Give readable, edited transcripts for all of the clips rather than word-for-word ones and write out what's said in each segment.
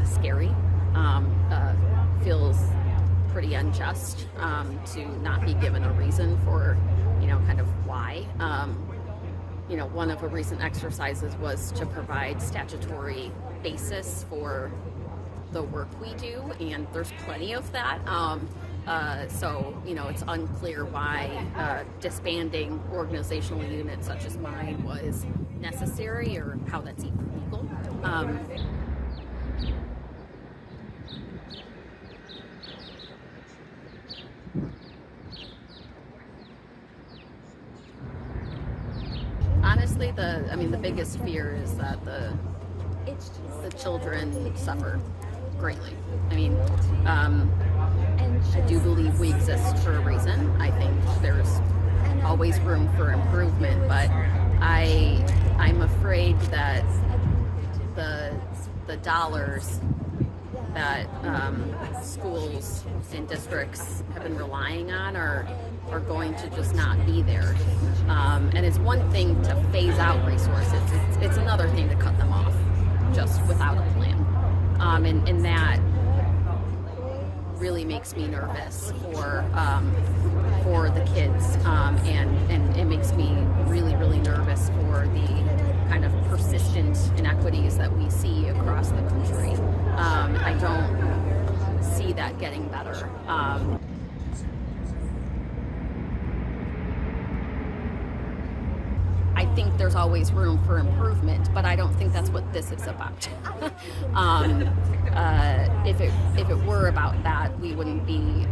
scary. Feels pretty unjust to not be given a reason for, kind of why. One of the recent exercises was to provide statutory basis for the work we do, and there's plenty of that. So it's unclear why disbanding organizational units such as mine was necessary or how that's even legal. Honestly, the biggest fear is that the children suffer greatly. I do believe we exist for a reason. I think there's always room for improvement, but I'm afraid that the dollars that schools and districts have been relying on are going to just not be there. And it's one thing to phase out resources. It's another thing to cut them off just without a plan. And that really makes me nervous for the kids, and it makes me really, really nervous for the kind of persistent inequities that we see across the country. I don't see that getting better. I think there's always room for improvement, but I don't think that's what this is about. If it were about that, we wouldn't be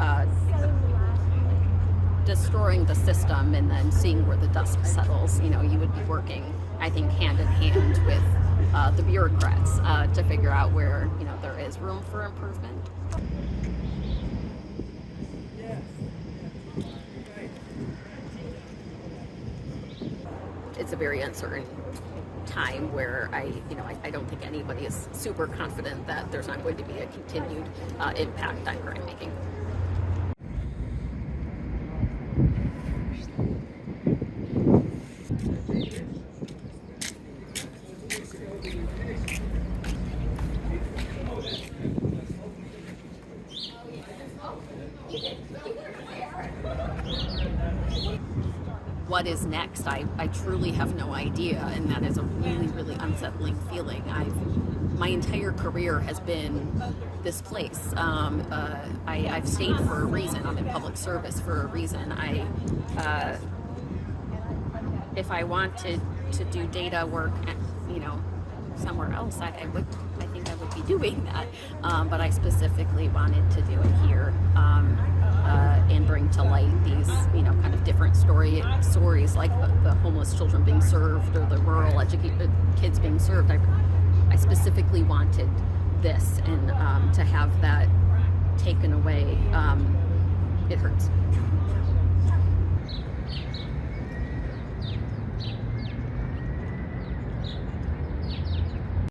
destroying the system and then seeing where the dust settles. You would be working, I think, hand in hand with the bureaucrats to figure out where there is room for improvement. It's a very uncertain time where I don't think anybody is super confident that there's not going to be a continued impact on grant making. What is next? I truly have no idea, and that is a really, really unsettling feeling. My entire career has been this place. I've stayed for a reason. I'm in public service for a reason. If I wanted to do data work, somewhere else, I think I would be doing that. But I specifically wanted to do it here. And bring to light these, kind of different stories like the homeless children being served or the rural educated kids being served. I specifically wanted this, and to have that taken away, it hurts.